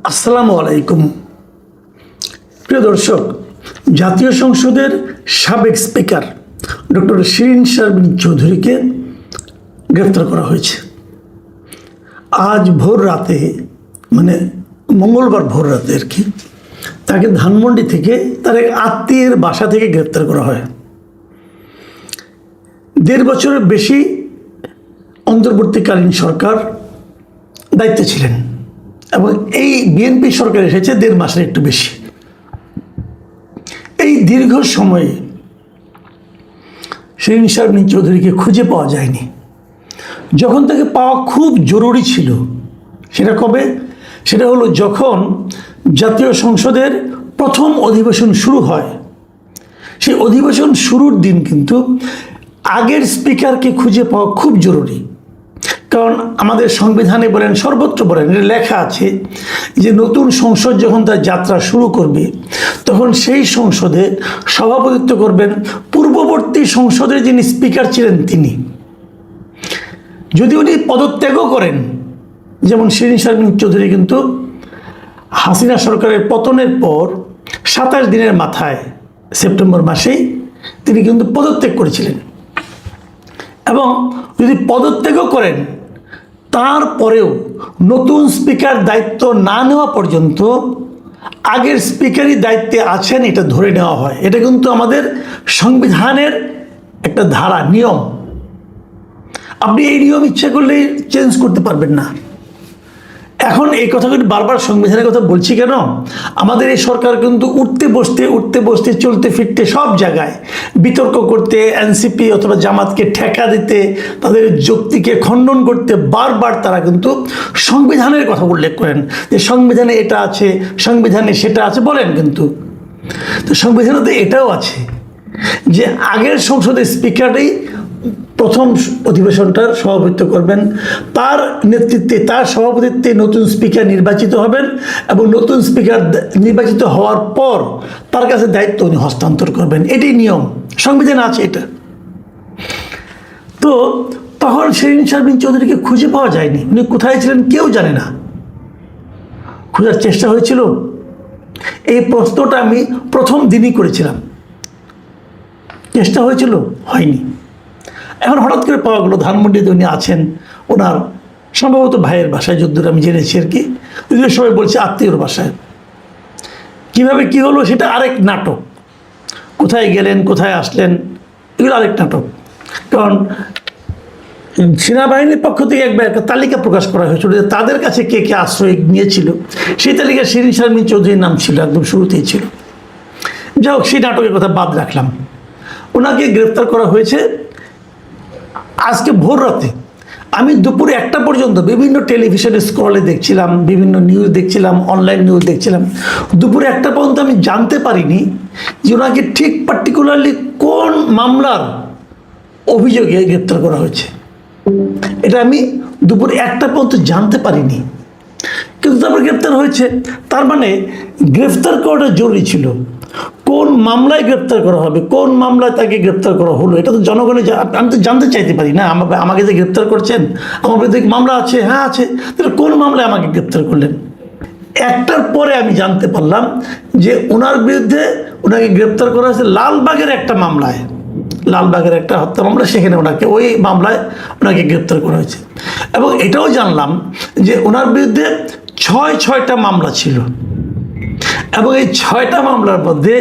আসসালামু আলাইকুম। প্রিয় দর্শক, জাতীয় সংসদের সাবেক স্পিকার ডক্টর শিরিন শারমিন চৌধুরীকে গ্রেফতার করা হয়েছে। আজ ভোর রাতে, মানে মঙ্গলবার ভোর রাতে আর কি, তাকে ধানমন্ডি থেকে তার এক আত্মীয়ের বাসা থেকে গ্রেফতার করা হয়। ১.৫ বছরের বেশি অন্তর্বর্তীকালীন সরকার দায়িত্বে ছিলেন এবং এই বিএনপি সরকার এসেছে ১.৫ মাসের একটু বেশি। এই দীর্ঘ সময়ে শিরিন শারমিন চৌধুরীকে খুঁজে পাওয়া যায়নি। যখন তাকে পাওয়া খুব জরুরি ছিল, সেটা কবে? সেটা হলো যখন জাতীয় সংসদের প্রথম অধিবেশন শুরু হয়। সেই অধিবেশন শুরুর দিন কিন্তু আগের স্পিকারকে খুঁজে পাওয়া খুব জরুরি। কারণ আমাদের সংবিধানে বলেন, সর্বত্র বলেন, এটা লেখা আছে যে নতুন সংসদ যখন তার যাত্রা শুরু করবে তখন সেই সংসদে সভাপতিত্ব করবেন পূর্ববর্তী সংসদের যিনি স্পিকার ছিলেন তিনি। যদি উনি পদত্যাগও করেন, যেমন শিরিন শারমিন চৌধুরী কিন্তু হাসিনা সরকারের পতনের পর ২৭ দিনের মাথায় সেপ্টেম্বর মাসেই তিনি কিন্তু পদত্যাগ করেছিলেন, এবং যদি পদত্যাগও করেন তারপরেও নতুন স্পিকার দায়িত্ব না নেওয়া পর্যন্ত আগের স্পিকারই দায়িত্বে আছেন এটা ধরে নেওয়া হয়। এটা কিন্তু আমাদের সংবিধানের একটা ধারা, নিয়ম। আপনি এই নিয়ম ইচ্ছা করলে চেঞ্জ করতে পারবেন না। এখন এই কথাগুলি বারবার সংবিধানের কথা বলছি কেন? আমাদের এই সরকার কিন্তু উঠতে বসতে চলতে ফিরতে সব জায়গায় বিতর্ক করতে, এনসিপি অথবা জামাতকে ঠেকা দিতে, তাদের যুক্তিকে খণ্ডন করতে বারবার তারা কিন্তু সংবিধানের কথা উল্লেখ করেন যে সংবিধানে এটা আছে, সংবিধানে সেটা আছে বলেন, কিন্তু তো সংবিধানে তো এটাও আছে যে আগের সংসদের স্পিকারই প্রথম অধিবেশনটার সভাপতিত্ব করবেন, তার নেতৃত্বে, তার সভাপতিত্বে নতুন স্পিকার নির্বাচিত হবেন এবং নতুন স্পিকার নির্বাচিত হওয়ার পর তার কাছে দায়িত্ব উনি হস্তান্তর করবেন। এটাই নিয়ম, সংবিধানে আছে এটা। তো তখন শিরিন শারমিন চৌধুরীকে খুঁজে পাওয়া যায়নি। উনি কোথায় ছিলেন কেউ জানে না। খোঁজার চেষ্টা হয়েছিল, এই প্রশ্নটা আমি প্রথম দিনই করেছিলাম। চেষ্টা হয়েছিল, হয়নি। এখন হঠাৎ করে পাওয়া গেলো ধানমন্ডিতে উনি আছেন, ওনার সম্ভবত ভাইয়ের বাসায়, যদ্দূর আমি জেনেছি আর কি। যদিও সবাই বলছে আত্মীয়র বাসায়। কীভাবে কী হলো সেটা আরেক নাটক। কোথায় গেলেন, কোথায় আসলেন, এগুলো আরেক নাটক। কারণ সেনাবাহিনীর পক্ষ থেকে একবার একটা তালিকা প্রকাশ করা হয়েছিল যে তাদের কাছে কে কে আশ্রয় নিয়েছিল। সেই তালিকায় শিরিন শারমিন চৌধুরীর নাম ছিল, একদম শুরুতেই ছিল। যাই হোক, সেই নাটকের কথা বাদ রাখলাম। ওনাকে গ্রেফতার করা হয়েছে আজকে ভোর রাতে। আমি দুপুরে 1টা পর্যন্ত বিভিন্ন টেলিভিশনে স্ক্রলে দেখছিলাম, বিভিন্ন নিউজ দেখছিলাম, অনলাইন নিউজ দেখছিলাম। দুপুরে 1টা পর্যন্ত আমি জানতে পারিনি যে ওনাকে ঠিক পার্টিকুলারলি কোন মামলার অভিযোগে গ্রেপ্তার করা হয়েছে। এটা আমি দুপুরে 1টা পর্যন্ত জানতে পারিনি, কিন্তু তারপর গ্রেপ্তার হয়েছে। তার মানে গ্রেফতার করাটা জরুরি ছিল। কোন মামলায় গ্রেপ্তার করা হবে, কোন মামলায় তাকে গ্রেপ্তার করা হলো, এটা তো জনগণের, আমি তো জানতে চাইতে পারি না। আমাকে যে গ্রেপ্তার করছেন, আমার বিরুদ্ধে মামলা আছে, হ্যাঁ আছে, তাহলে কোন মামলায় আমাকে গ্রেপ্তার করলেন? 1টার পরে আমি জানতে পারলাম যে ওনার বিরুদ্ধে, ওনাকে গ্রেপ্তার করা হয়েছে লালবাগের একটা মামলায়, লালবাগের একটা হত্যা মামলা, সেখানে ওনাকে, ওই মামলায় ওনাকে গ্রেপ্তার করা হয়েছে। এবং এটাও জানলাম যে ওনার বিরুদ্ধে 6টা মামলা ছিল, এবং এই 6টা মামলার মধ্যে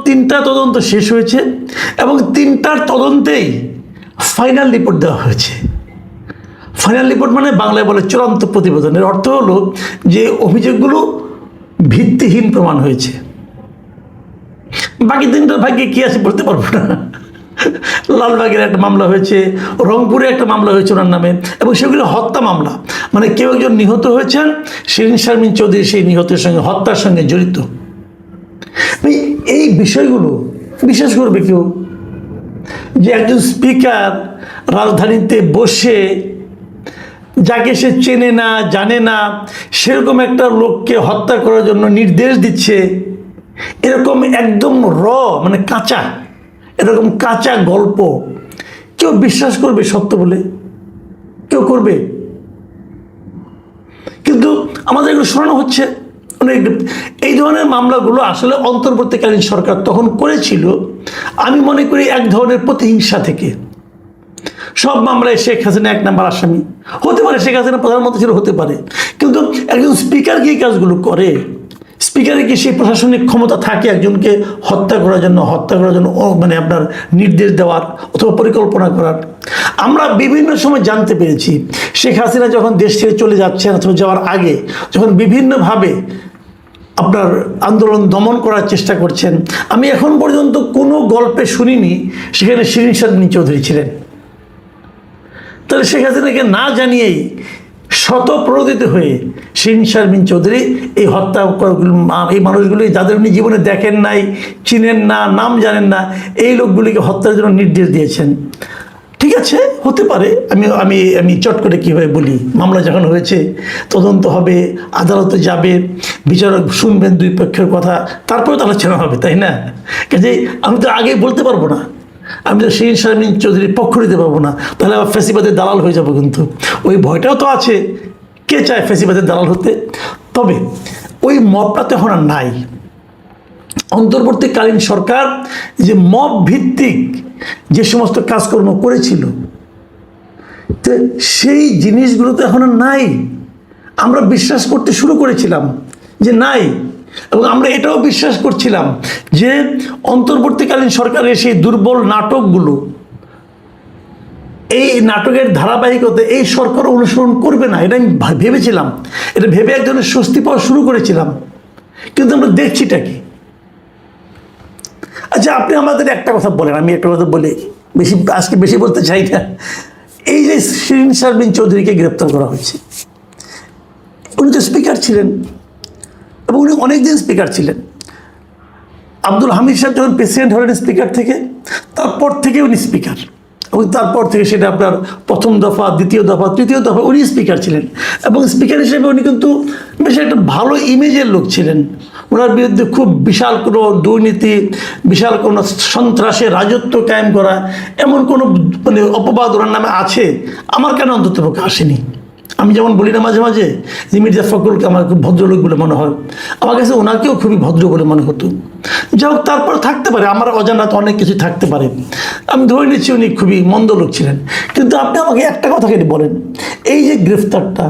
তিনটা তদন্ত শেষ হয়েছে এবং 3টার তদন্তেই ফাইনাল রিপোর্ট দেওয়া হয়েছে। ফাইনাল রিপোর্ট মানে বাংলায় বলে চূড়ান্ত প্রতিবেদনের অর্থ হলো যে অভিযোগগুলো ভিত্তিহীন প্রমাণ হয়েছে। বাকি 3টার ভাগ্যে কী আছে বলতে পারবো না। লালবাগের একটা মামলা হয়েছে, রংপুরে একটা মামলা হয়েছে ওনার নামে, এবং সেগুলো হত্যা মামলা। মানে কেউ একজন নিহত হয়েছেন, শিরিন শারমিন চৌধুরী সেই নিহতের সঙ্গে, হত্যার সঙ্গে জড়িত। এই বিষয়গুলো বিশ্বাস করবে কেউ যে একজন স্পিকার রাজধানীতে বসে, যাকে সে চেনে না, জানে না, সেরকম একটা লোককে হত্যা করার জন্য নির্দেশ দিচ্ছে? এরকম একদম মানে কাঁচা, এরকম কাঁচা গল্প কেউ বিশ্বাস করবে সত্য বলে? কেউ করবে? কিন্তু আমাদের এগুলো শোনানো হচ্ছে অনেক। এই ধরনের মামলাগুলো আসলে অন্তর্বর্তীকালীন সরকার তখন করেছিল, আমি মনে করি এক ধরনের প্রতিহিংসা থেকে। সব মামলায় শেখ হাসিনা এক নাম্বার আসামি হতে পারে, শেখ হাসিনা প্রধানমন্ত্রী ছিল হতে পারে, কিন্তু একজন স্পিকার কি এই কাজগুলো করে? স্পিকারের কি সেই প্রশাসনিক ক্ষমতা থাকে একজনকে হত্যা করার জন্য মানে আপনার নির্দেশ দেওয়ার অথবা পরিকল্পনা করার? আমরা বিভিন্ন সময় জানতে পেরেছি শেখ হাসিনা যখন দেশ ছেড়ে চলে যাচ্ছেন অথবা যাওয়ার আগে যখন বিভিন্নভাবে আপনার আন্দোলন দমন করার চেষ্টা করছেন, আমি এখন পর্যন্ত কোনো গল্পে শুনিনি সেখানে শিরিন শারমিন চৌধুরী ছিলেন। তাহলে শেখ হাসিনাকে না জানিয়েই শতপ্রণোদিত হয়ে শিরিন শারমিন চৌধুরী এই হত্যা, এই মানুষগুলি যাদের উনি জীবনে দেখেন নাই, চিনেন না, নাম জানেন না, এই লোকগুলিকে হত্যার জন্য নির্দেশ দিয়েছেন। ঠিক আছে, হতে পারে। আমি আমি আমি চট করে কীভাবে বলি, মামলা যখন হয়েছে তদন্ত হবে, আদালতে যাবে, বিচারক শুনবেন দুই পক্ষের কথা, তারপরে তো আলোচনা হবে, তাই না? কাজে আমি তো আগেই বলতে পারবো না, আমি তো শিরিন শারমিন চৌধুরীর পক্ষ নিতে পারবো না, তাহলে আবার ফ্যাসিবাদের দালাল হয়ে যাবো। কিন্তু ওই ভয়টাও তো আছে, কে চায় ফ্যাসিবাদের দালাল হতে? তবে ওই মবটা তো এখন আর নাই। অন্তর্বর্তীকালীন সরকার যে মব ভিত্তিক যে সমস্ত কাজকর্ম করেছিল, তো সেই জিনিসগুলো তো এখন আর নাই। আমরা বিশ্বাস করতে শুরু করেছিলাম যে নাই, এবং আমরা এটাও বিশ্বাস করছিলাম যে অন্তর্বর্তীকালীন সরকারের সেই দুর্বল নাটকগুলো, এই নাটকের ধারাবাহিকতা এই সরকার অনুসরণ করবে না, এটা আমি ভেবেছিলাম। এটা ভেবে এক ধরনের স্বস্তি পাওয়া শুরু করেছিলাম, কিন্তু আমরা দেখছিটা কি? আচ্ছা, আপনি আমাদের একটা কথা বলেন, আমি একটা কথা বলি, আজকে বেশি বলতে চাই না। এই যে শিরিন শারমিন চৌধুরীকে গ্রেপ্তার করা হয়েছে, উনি তো স্পিকার ছিলেন এবং উনি অনেকদিন স্পিকার ছিলেন। আব্দুল হামিদ সাহেব যখন প্রেসিডেন্ট হলেন স্পিকার থেকে, তারপর থেকে উনি স্পিকার, এবং তারপর থেকে সেটা আপনার প্রথম দফা, দ্বিতীয় দফা, তৃতীয় দফা উনি স্পিকার ছিলেন। এবং স্পিকার হিসেবে উনি কিন্তু বেশ একটা ভালো ইমেজের লোক ছিলেন। ওনার বিরুদ্ধে খুব বিশাল কোনো দুর্নীতি, বিশাল কোনো সন্ত্রাসের রাজত্ব কায়েম করা, এমন কোনো মানে অপবাদ ওনার নামে আছে আমার কেন অন্ততপক্ষে আসেনি। আমি যেমন বলি না মাঝে মাঝে যে মির্জা ফখরুলকে আমার খুব ভদ্রলোক বলে মনে হয়, আমার কাছে ওনাকেও খুবই ভদ্র বলে মনে হতো। যাই হোক, তারপর থাকতে পারে আমার অজানা তো অনেক কিছু থাকতে পারে, আমি ধরে নিচ্ছি উনি খুবই মন্দ লোক ছিলেন। কিন্তু আপনি আমাকে একটা কথা কেটে বলেন, এই যে গ্রেফতারটা,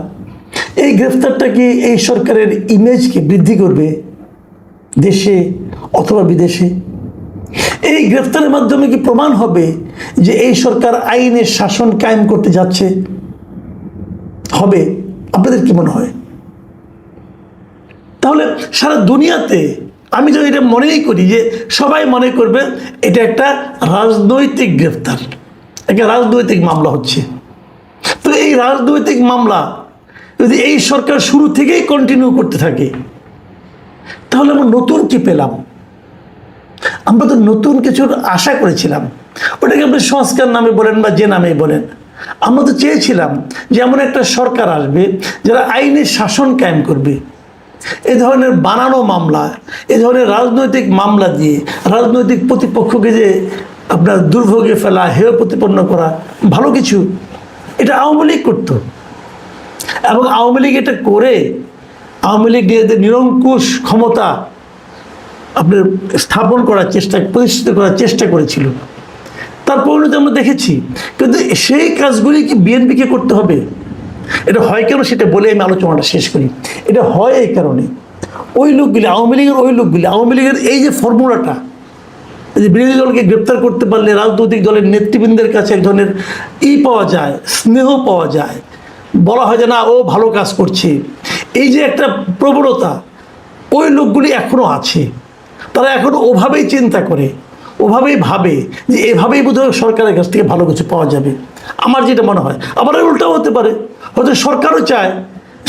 এই গ্রেফতারটা কি এই সরকারের ইমেজকে বৃদ্ধি করবে দেশে অথবা বিদেশে? এই গ্রেফতারের মাধ্যমে কি প্রমাণ হবে যে এই সরকার আইনের শাসন কায়েম করতে যাচ্ছে? হবে? আপনাদের কি মনে হয়? তাহলে সারা দুনিয়াতে আমি তো এটা মনেই করি যে সবাই মনে করবে এটা একটা রাজনৈতিক গ্রেফতার, একটা রাজনৈতিক মামলা হচ্ছে। তো এই রাজনৈতিক মামলা যদি এই সরকার শুরু থেকেই কন্টিনিউ করতে থাকে, তাহলে আমরা নতুন কি পেলাম? আমরা তো নতুন কিছুর আশা করেছিলাম, ওটাকে আপনি সংস্কার নামে বলেন বা যে নামে বলেন। আমরা তো চেয়েছিলাম যে এমন একটা সরকার আসবে যারা আইনের শাসন কায়েম করবে। এই ধরনের বানানো মামলা, এই ধরনের রাজনৈতিক মামলা দিয়ে রাজনৈতিক প্রতিপক্ষকে যে আপনার দুর্ভোগে ফেলা, হেয় প্রতিপন্ন করা ভালো কিছু, এটা আওয়ামী লীগ করত। এবং আওয়ামী লীগ এটা করে আওয়ামী লীগ নিজেদের নিরঙ্কুশ ক্ষমতা আপনার স্থাপন করার চেষ্টা, প্রতিষ্ঠিত করার চেষ্টা করেছিল। তার পরিণতি আমরা দেখেছি। কিন্তু সেই কাজগুলি কি বিএনপিকে করতে হবে? এটা হয় কেন সেটা বলে আমি আলোচনাটা শেষ করি। এটা হয় এই কারণে, ওই লোকগুলি আওয়ামী লীগের, আওয়ামী লীগের এই যে ফর্মুলাটা, যে বিরোধী দলকে গ্রেপ্তার করতে পারলে রাজনৈতিক দলের নেতৃবৃন্দের কাছে এক ধরনের পাওয়া যায়, স্নেহ পাওয়া যায়, বলা হয় যে না ও ভালো কাজ করছে, এই যে একটা প্রবণতা ওই লোকগুলি এখনও আছে। তারা এখনও ওভাবেই চিন্তা করে, ওভাবেই ভাবে যে এভাবেই বোধহয় সরকারের কাছ থেকে ভালো কিছু পাওয়া যাবে। আমার যেটা মনে হয়, আবার উল্টাও হতে পারে, হয়তো সরকারও চায়,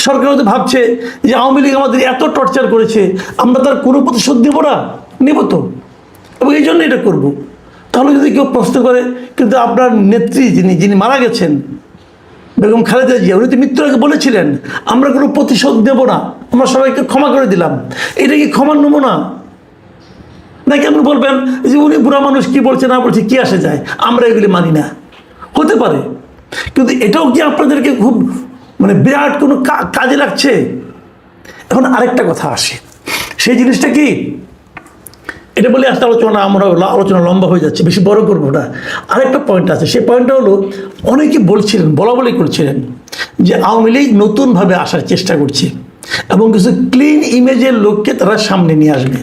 সরকার হয়তো ভাবছে যে আওয়ামী লীগ আমাদের এত টর্চার করেছে, আমরা তার কোনো প্রতিশোধ নেব না, নেব তো, এবং এই জন্য এটা করব। তাহলে যদি কেউ প্রশ্ন করে, কিন্তু আপনার নেত্রী যিনি মারা গেছেন বেগম খালেদা জিয়া, উনি তো মৃত্যুর আগে বলেছিলেন আমরা কোনো প্রতিশোধ নেব না, আমরা সবাইকে ক্ষমা করে দিলাম। এটা কি ক্ষমার নমুনা? নাকি আপনি বলবেন যে উনি বুড়া মানুষ, কি বলছে না বলছে কি আসে যায়, আমরা এগুলি মানি না? হতে পারে, কিন্তু এটাও কি আপনাদেরকে খুব মানে বিরাট কোনো কাজে লাগছে। এখন আরেকটা কথা আসে, সেই জিনিসটা কি, এটা বলে আজকে আলোচনা লম্বা হয়ে যাচ্ছে, বেশি বড় করবো না। আরেকটা পয়েন্ট আছে, সেই পয়েন্টটা হলো অনেকে বলা করছিলেন যে আওয়ামী লীগ নতুনভাবে আসার চেষ্টা করছে এবং কিছু ক্লিন ইমেজের লোককে তারা সামনে নিয়ে আসবে।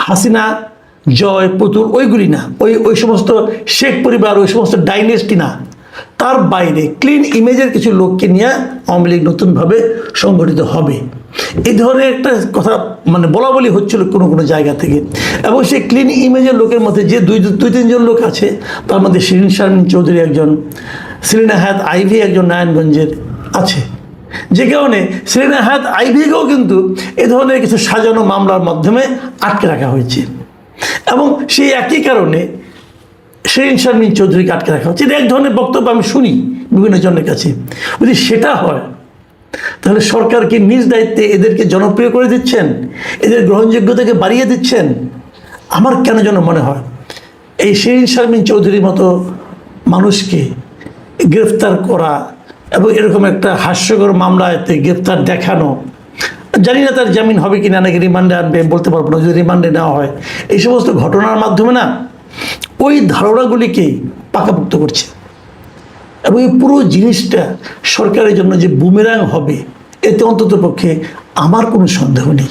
হাসিনা, জয়, পুতুল ওইগুলি না, ওই সমস্ত শেখ পরিবার, ওই সমস্ত ডাইনেস্টি না, তার বাইরে ক্লিন ইমেজের কিছু লোককে নিয়ে আওয়ামী লীগ নতুনভাবে সংগঠিত হবে, এই ধরনের একটা কথা মানে বলি হচ্ছিল কোনো কোনো জায়গা থেকে। এবং সেই ক্লিন ইমেজের লোকের মধ্যে যে দুই তিনজন লোক আছে, তার মধ্যে শিরিন শারমিন চৌধুরী একজন, সেলিনা হায়াৎ আইভি একজন নারায়ণগঞ্জের আছে, যে কারণে সেলিনা হায়াৎ আইভিকেও কিন্তু এ ধরনের কিছু সাজানো মামলার মাধ্যমে আটকে রাখা হয়েছে। এবং সেই একই কারণে শিরিন শারমিন চৌধুরীকে আটকে রাখা হচ্ছে। এটা এক ধরনের বক্তব্য আমি শুনি বিভিন্ন জনের কাছে। যদি সেটা হয় তাহলে সরকারকে নিজ দায়িত্বে এদেরকে জনপ্রিয় করে দিচ্ছেন, এদের গ্রহণযোগ্যতাকে বাড়িয়ে দিচ্ছেন। আমার কেন যেন মনে হয় এই শিরিন শারমিন চৌধুরীর মতো মানুষকে গ্রেফতার করা এবং এরকম একটা হাস্যকর মামলাতে গ্রেফতার দেখানো, জানি না তার জামিন হবে কি না, নাকি রিমান্ডে আনবে বলতে পারবো না। যদি রিমান্ডে নেওয়া হয়, এই সমস্ত ঘটনার মাধ্যমে না ওই ধারণাগুলিকে পাকাপোক্ত করছে। এবং এই পুরো জিনিসটা সরকারের জন্য যে বুমেরাং হবে, এতে অন্তত পক্ষে আমার কোনো সন্দেহ নেই।